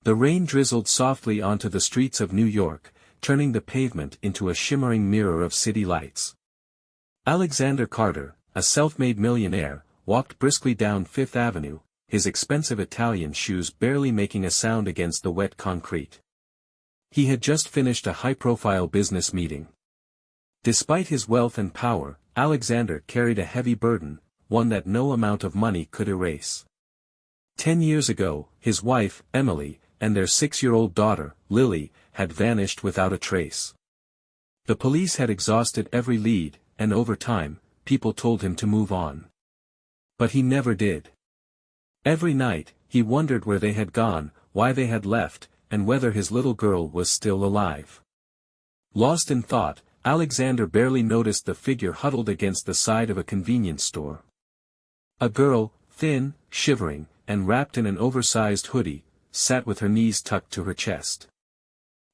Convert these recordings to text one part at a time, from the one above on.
The rain drizzled softly onto the streets of New York, turning the pavement into a shimmering mirror of city lights. Alexander Carter, a self-made millionaire, walked briskly down Fifth Avenue, his expensive Italian shoes barely making a sound against the wet concrete. He had just finished a high-profile business meeting. Despite his wealth and power, Alexander carried a heavy burden, one that no amount of money could erase. 10 years ago, his wife, Emily, and their 6-year-old daughter, Lily, had vanished without a trace. The police had exhausted every lead, and over time, people told him to move on. But he never did. Every night, he wondered where they had gone, why they had left, and whether his little girl was still alive. Lost in thought, Alexander barely noticed the figure huddled against the side of a convenience store. A girl, thin, shivering, and wrapped in an oversized hoodie, sat with her knees tucked to her chest.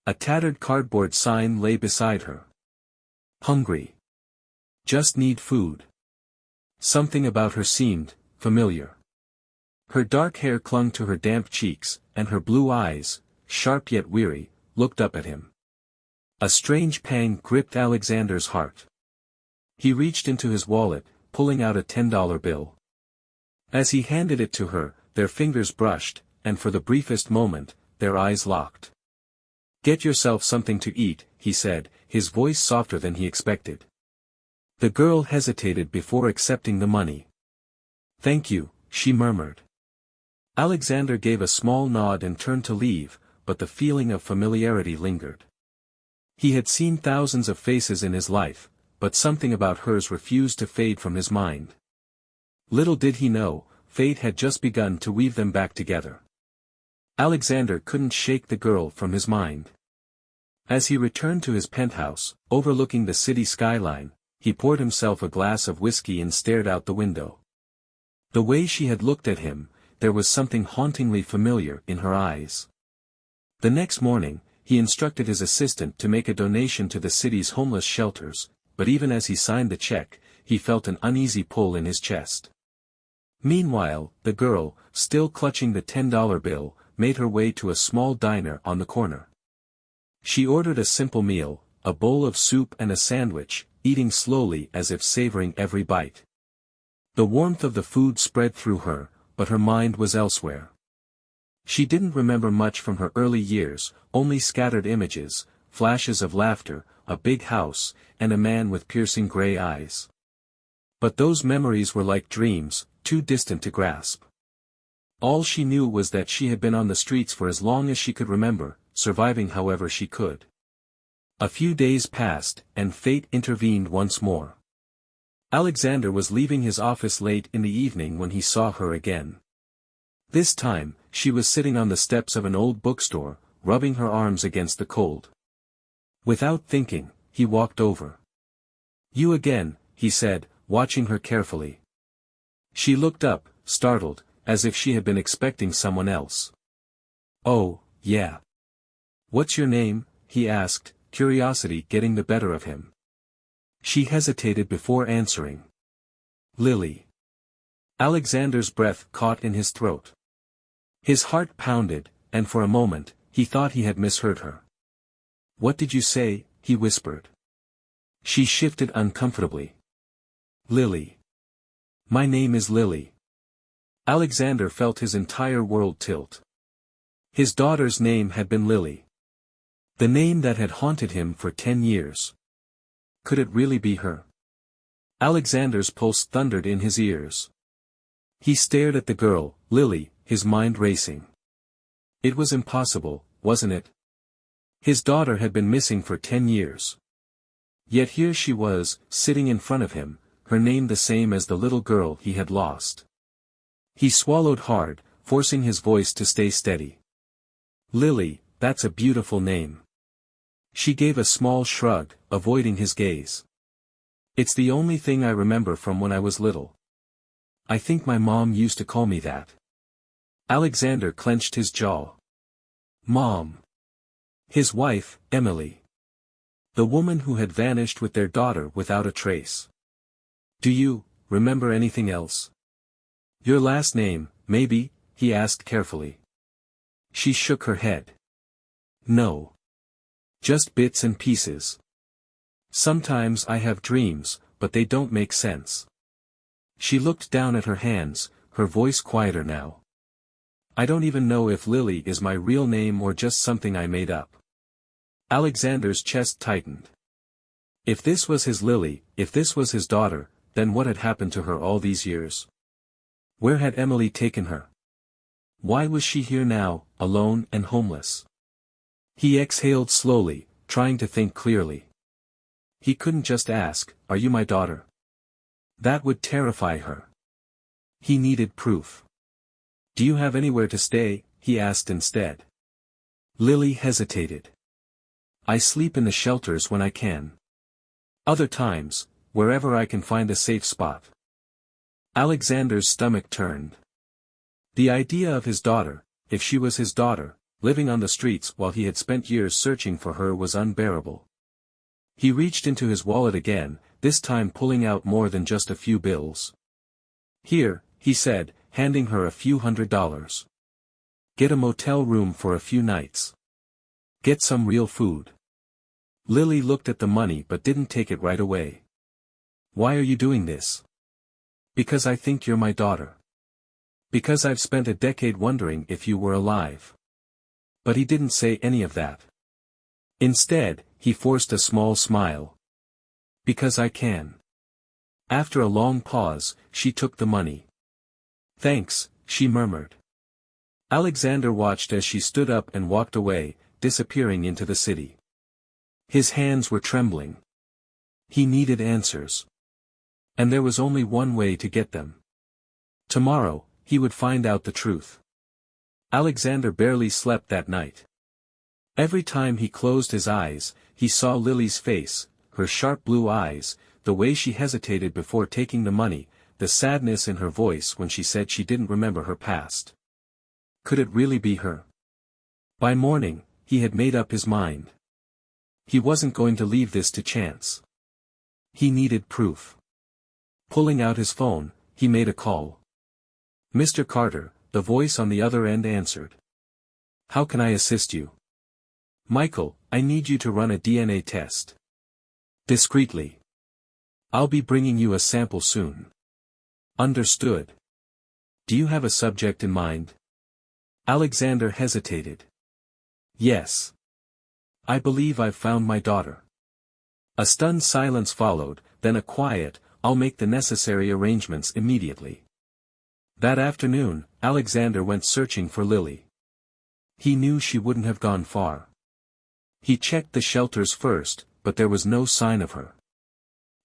A tattered cardboard sign lay beside her. Hungry. Just need food. Something about her seemed familiar. Her dark hair clung to her damp cheeks, and her blue eyes, sharp yet weary, looked up at him. A strange pang gripped Alexander's heart. He reached into his wallet, pulling out a $10 bill. As he handed it to her, their fingers brushed, and for the briefest moment, their eyes locked. "Get yourself something to eat," he said, his voice softer than he expected. The girl hesitated before accepting the money. "Thank you," she murmured. Alexander gave a small nod and turned to leave, but the feeling of familiarity lingered. He had seen thousands of faces in his life, but something about hers refused to fade from his mind. Little did he know, fate had just begun to weave them back together. Alexander couldn't shake the girl from his mind. As he returned to his penthouse, overlooking the city skyline, he poured himself a glass of whiskey and stared out the window. The way she had looked at him, there was something hauntingly familiar in her eyes. The next morning, he instructed his assistant to make a donation to the city's homeless shelters, but even as he signed the check, he felt an uneasy pull in his chest. Meanwhile, the girl, still clutching the $10 bill, made her way to a small diner on the corner. She ordered a simple meal, a bowl of soup and a sandwich, eating slowly as if savoring every bite. The warmth of the food spread through her, but her mind was elsewhere. She didn't remember much from her early years, only scattered images, flashes of laughter, a big house, and a man with piercing gray eyes. But those memories were like dreams, too distant to grasp. All she knew was that she had been on the streets for as long as she could remember, surviving however she could. A few days passed, and fate intervened once more. Alexander was leaving his office late in the evening when he saw her again. This time, she was sitting on the steps of an old bookstore, rubbing her arms against the cold. Without thinking, he walked over. "You again," he said, watching her carefully. She looked up, startled, as if she had been expecting someone else. "Oh, yeah. What's your name?" he asked, curiosity getting the better of him. She hesitated before answering. "Lily." Alexander's breath caught in his throat. His heart pounded, and for a moment, he thought he had misheard her. "What did you say?" he whispered. She shifted uncomfortably. "Lily. My name is Lily." Alexander felt his entire world tilt. His daughter's name had been Lily. The name that had haunted him for 10 years. Could it really be her? Alexander's pulse thundered in his ears. He stared at the girl, Lily, his mind racing. It was impossible, wasn't it? His daughter had been missing for 10 years. Yet here she was, sitting in front of him, her name the same as the little girl he had lost. He swallowed hard, forcing his voice to stay steady. "Lily, that's a beautiful name." She gave a small shrug, avoiding his gaze. "It's the only thing I remember from when I was little. I think my mom used to call me that." Alexander clenched his jaw. Mom. His wife, Emily. The woman who had vanished with their daughter without a trace. "Do you remember anything else? Your last name, maybe?" he asked carefully. She shook her head. No. Just bits and pieces. Sometimes I have dreams, but they don't make sense. She looked down at her hands, her voice quieter now. I don't even know if Lily is my real name or just something I made up. Alexander's chest tightened. If this was his Lily, if this was his daughter, then what had happened to her all these years? Where had Emily taken her? Why was she here now, alone and homeless? He exhaled slowly, trying to think clearly. He couldn't just ask, "Are you my daughter?" That would terrify her. He needed proof. "Do you have anywhere to stay?" he asked instead. Lily hesitated. "I sleep in the shelters when I can. Other times, wherever I can find a safe spot." Alexander's stomach turned. The idea of his daughter, if she was his daughter, living on the streets while he had spent years searching for her was unbearable. He reached into his wallet again, this time pulling out more than just a few bills. "Here," he said, handing her a few $100s. "Get a motel room for a few nights. Get some real food." Lily looked at the money but didn't take it right away. "Why are you doing this?" "Because I think you're my daughter. Because I've spent a decade wondering if you were alive." But he didn't say any of that. Instead, he forced a small smile. "Because I can." After a long pause, she took the money. "Thanks," she murmured. Alexander watched as she stood up and walked away, disappearing into the city. His hands were trembling. He needed answers. And there was only one way to get them. Tomorrow, he would find out the truth. Alexander barely slept that night. Every time he closed his eyes, he saw Lily's face, her sharp blue eyes, the way she hesitated before taking the money, the sadness in her voice when she said she didn't remember her past. Could it really be her? By morning, he had made up his mind. He wasn't going to leave this to chance. He needed proof. Pulling out his phone, he made a call. "Mr. Carter," the voice on the other end answered. "How can I assist you?" "Michael, I need you to run a DNA test." Discreetly. "I'll be bringing you a sample soon." "Understood." "Do you have a subject in mind?" Alexander hesitated. "Yes. I believe I've found my daughter." A stunned silence followed, then a quiet, "I'll make the necessary arrangements immediately." That afternoon, Alexander went searching for Lily. He knew she wouldn't have gone far. He checked the shelters first, but there was no sign of her.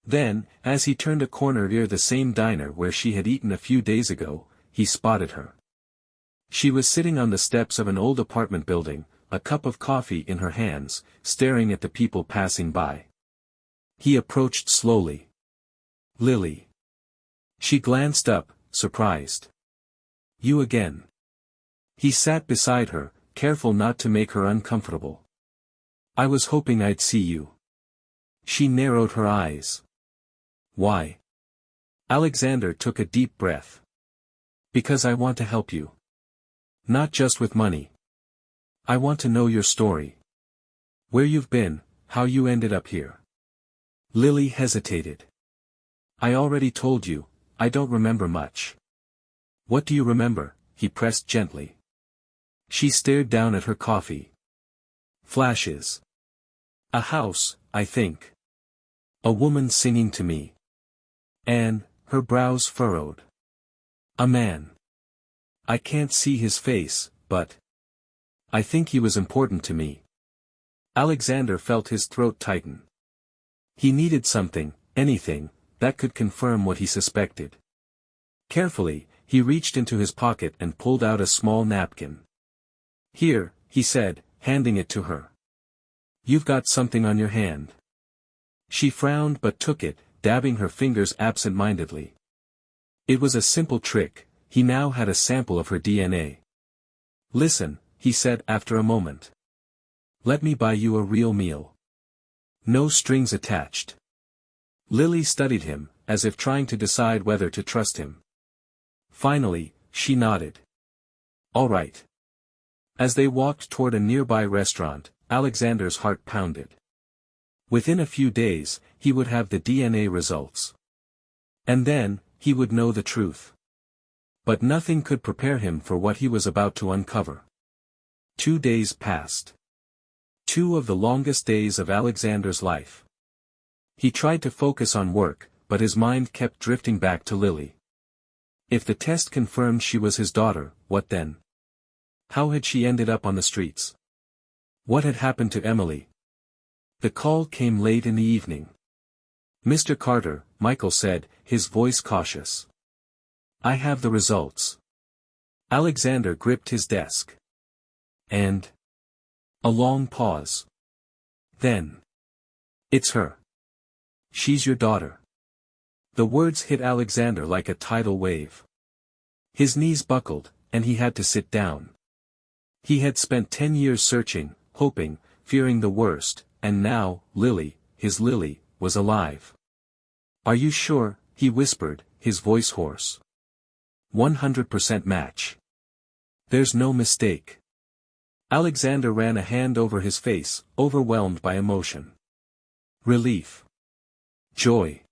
Then, as he turned a corner near the same diner where she had eaten a few days ago, he spotted her. She was sitting on the steps of an old apartment building, a cup of coffee in her hands, staring at the people passing by. He approached slowly. "Lily." She glanced up, surprised. "You again." He sat beside her, careful not to make her uncomfortable. "I was hoping I'd see you." She narrowed her eyes. "Why?" Alexander took a deep breath. "Because I want to help you. Not just with money. I want to know your story. Where you've been, how you ended up here." Lily hesitated. "I already told you, I don't remember much." "What do you remember?" he pressed gently. She stared down at her coffee. "Flashes. A house, I think. A woman singing to me. And, her brows furrowed. A man. I can't see his face, but I think he was important to me." Alexander felt his throat tighten. He needed something, anything, that could confirm what he suspected. Carefully, he reached into his pocket and pulled out a small napkin. "Here," he said, handing it to her. "You've got something on your hand." She frowned but took it, dabbing her fingers absent-mindedly. It was a simple trick, he now had a sample of her DNA. "Listen," he said after a moment. "Let me buy you a real meal. No strings attached." Lily studied him, as if trying to decide whether to trust him. Finally, she nodded. "All right. As they walked toward a nearby restaurant, Alexander's heart pounded. Within a few days, he would have the DNA results. And then, he would know the truth. But nothing could prepare him for what he was about to uncover. 2 days passed. 2 of the longest days of Alexander's life. He tried to focus on work, but his mind kept drifting back to Lily. If the test confirmed she was his daughter, what then? How had she ended up on the streets? What had happened to Emily? The call came late in the evening. "Mr. Carter," Michael said, his voice cautious. "I have the results." Alexander gripped his desk. "And?" A long pause. Then. "It's her. She's your daughter." The words hit Alexander like a tidal wave. His knees buckled, and he had to sit down. He had spent 10 years searching, hoping, fearing the worst, and now, Lily, his Lily, was alive. "Are you sure?" he whispered, his voice hoarse. 100% match. There's no mistake." Alexander ran a hand over his face, overwhelmed by emotion. Relief. Joy.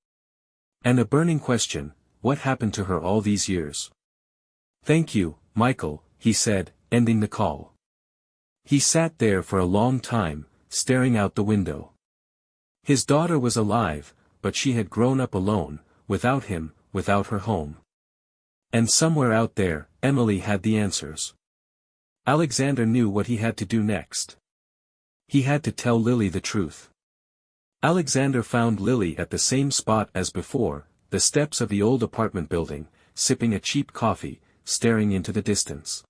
And a burning question: what happened to her all these years? "Thank you, Michael," he said, ending the call. He sat there for a long time, staring out the window. His daughter was alive, but she had grown up alone, without him, without her home. And somewhere out there, Emily had the answers. Alexander knew what he had to do next. He had to tell Lily the truth. Alexander found Lily at the same spot as before, the steps of the old apartment building, sipping a cheap coffee, staring into the distance.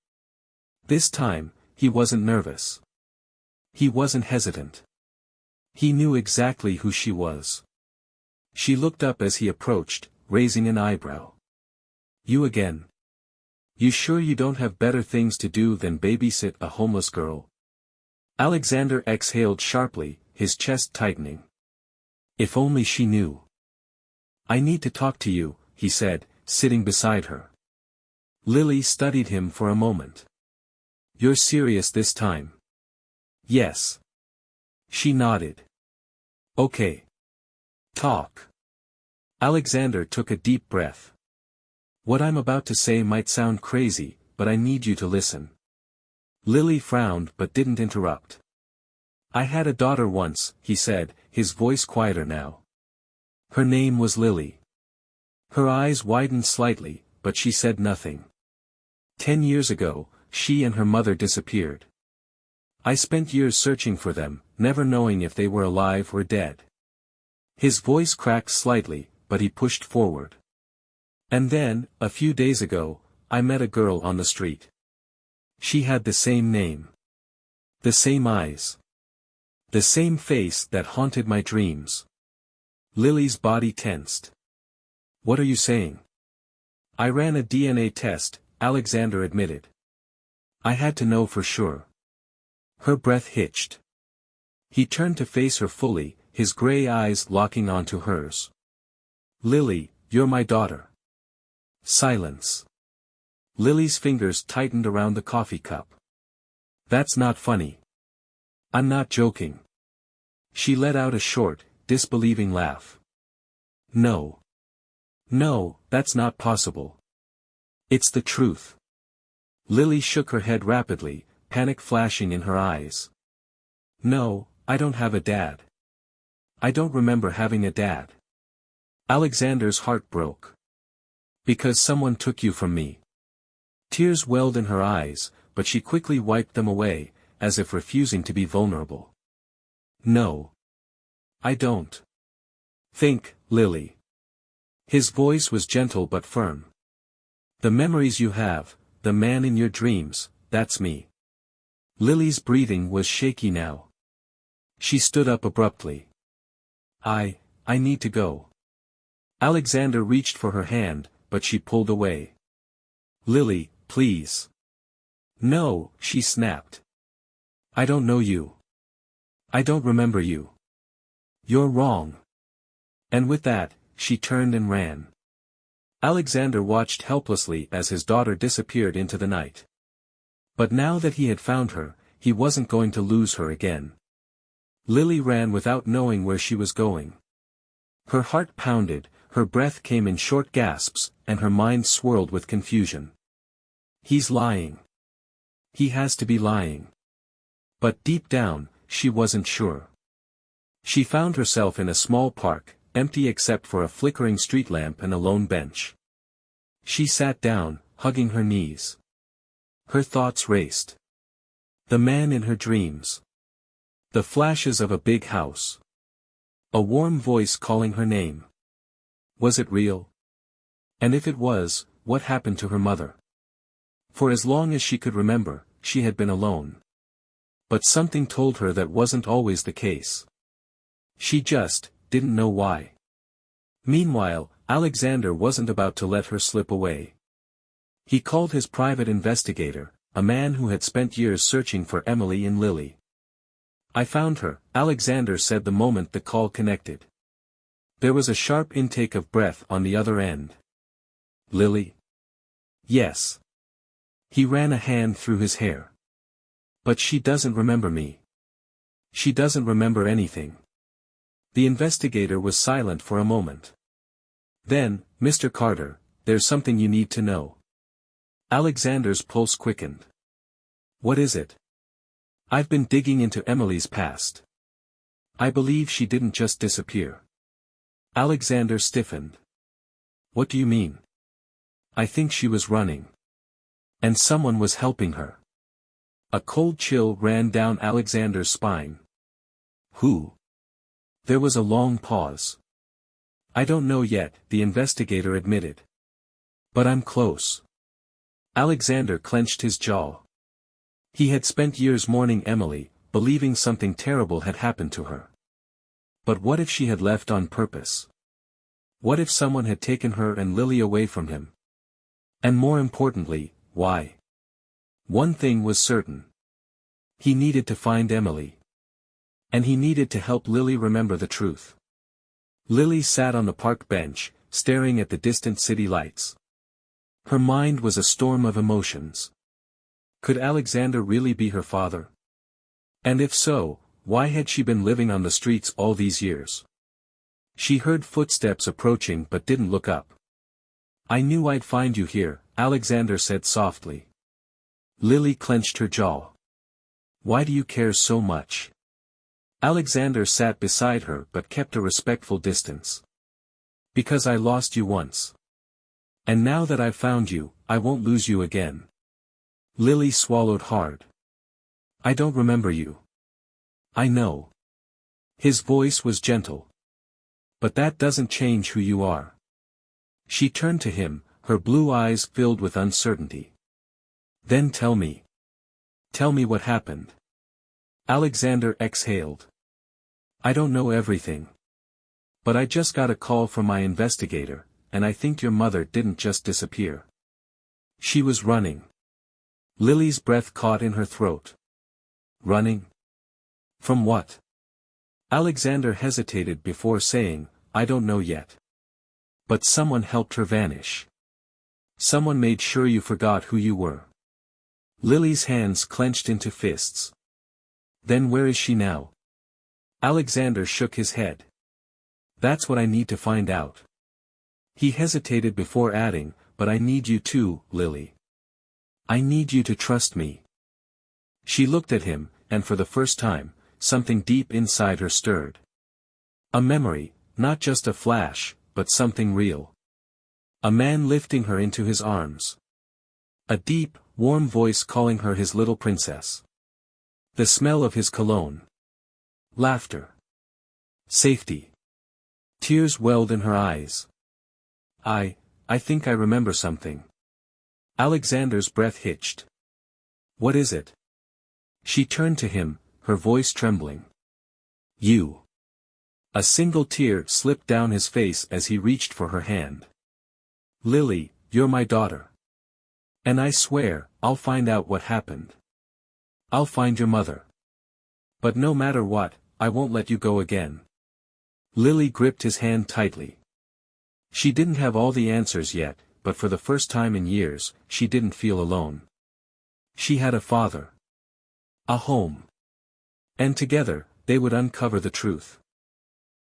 This time, he wasn't nervous. He wasn't hesitant. He knew exactly who she was. She looked up as he approached, raising an eyebrow. "You again? You sure you don't have better things to do than babysit a homeless girl?" Alexander exhaled sharply, his chest tightening. If only she knew. "I need to talk to you," he said, sitting beside her. Lily studied him for a moment. "You're serious this time?" "Yes." She nodded. "Okay. Talk." Alexander took a deep breath. "What I'm about to say might sound crazy, but I need you to listen." Lily frowned but didn't interrupt. "I had a daughter once," he said, his voice quieter now. "Her name was Lily." Her eyes widened slightly, but she said nothing. 10 years ago, she and her mother disappeared. I spent years searching for them, never knowing if they were alive or dead. His voice cracked slightly, but he pushed forward. "And then, a few days ago, I met a girl on the street. She had the same name. The same eyes. The same face that haunted my dreams." Lily's body tensed. "What are you saying?" "I ran a DNA test," Alexander admitted. "I had to know for sure." Her breath hitched. He turned to face her fully, his gray eyes locking onto hers. "Lily, you're my daughter." Silence. Lily's fingers tightened around the coffee cup. "That's not funny." "I'm not joking." She let out a short, disbelieving laugh. "No. No, that's not possible. It's the truth." Lily shook her head rapidly, panic flashing in her eyes. "No, I don't have a dad. I don't remember having a dad." Alexander's heart broke. "Because someone took you from me." Tears welled in her eyes, but she quickly wiped them away, as if refusing to be vulnerable. "No. I don't. Think, Lily." His voice was gentle but firm. "The memories you have, the man in your dreams, that's me." Lily's breathing was shaky now. She stood up abruptly. I need to go." Alexander reached for her hand, but she pulled away. "Lily, please." "No," she snapped. "I don't know you. I don't remember you. You're wrong." And with that, she turned and ran. Alexander watched helplessly as his daughter disappeared into the night. But now that he had found her, he wasn't going to lose her again. Lily ran without knowing where she was going. Her heart pounded, her breath came in short gasps, and her mind swirled with confusion. He's lying. He has to be lying. But deep down, she wasn't sure. She found herself in a small park, empty except for a flickering street lamp and a lone bench. She sat down, hugging her knees. Her thoughts raced. The man in her dreams. The flashes of a big house. A warm voice calling her name. Was it real? And if it was, what happened to her mother? For as long as she could remember, she had been alone. But something told her that wasn't always the case. She just didn't know why. Meanwhile, Alexander wasn't about to let her slip away. He called his private investigator, a man who had spent years searching for Emily and Lily. I found her, Alexander said the moment the call connected. There was a sharp intake of breath on the other end. Lily? Yes. He ran a hand through his hair. But she doesn't remember me. She doesn't remember anything. The investigator was silent for a moment. Then, Mr. Carter, there's something you need to know. Alexander's pulse quickened. What is it? I've been digging into Emily's past. I believe she didn't just disappear. Alexander stiffened. What do you mean? I think she was running. And someone was helping her. A cold chill ran down Alexander's spine. Who? There was a long pause. I don't know yet, the investigator admitted. But I'm close. Alexander clenched his jaw. He had spent years mourning Emily, believing something terrible had happened to her. But what if she had left on purpose? What if someone had taken her and Lily away from him? And more importantly, why? One thing was certain. He needed to find Emily. And he needed to help Lily remember the truth. Lily sat on the park bench, staring at the distant city lights. Her mind was a storm of emotions. Could Alexander really be her father? And if so, why had she been living on the streets all these years? She heard footsteps approaching but didn't look up. I knew I'd find you here, Alexander said softly. Lily clenched her jaw. Why do you care so much? Alexander sat beside her but kept a respectful distance. Because I lost you once. And now that I've found you, I won't lose you again. Lily swallowed hard. I don't remember you. I know. His voice was gentle. But that doesn't change who you are. She turned to him, her blue eyes filled with uncertainty. Then tell me. Tell me what happened. Alexander exhaled. I don't know everything. But I just got a call from my investigator, and I think your mother didn't just disappear. She was running. Lily's breath caught in her throat. Running? From what? Alexander hesitated before saying, I don't know yet. But someone helped her vanish. Someone made sure you forgot who you were. Lily's hands clenched into fists. Then where is she now? Alexander shook his head. That's what I need to find out. He hesitated before adding, but I need you too, Lily. I need you to trust me. She looked at him, and for the first time, something deep inside her stirred. A memory, not just a flash, but something real. A man lifting her into his arms. A deep, warm voice calling her his little princess. The smell of his cologne. Laughter. Safety. Tears welled in her eyes. I think I remember something. Alexander's breath hitched. What is it? She turned to him, her voice trembling. You. A single tear slipped down his face as he reached for her hand. Lily, you're my daughter. And I swear, I'll find out what happened. I'll find your mother. But no matter what, I won't let you go again. Lily gripped his hand tightly. She didn't have all the answers yet, but for the first time in years, she didn't feel alone. She had a father. A home. And together, they would uncover the truth.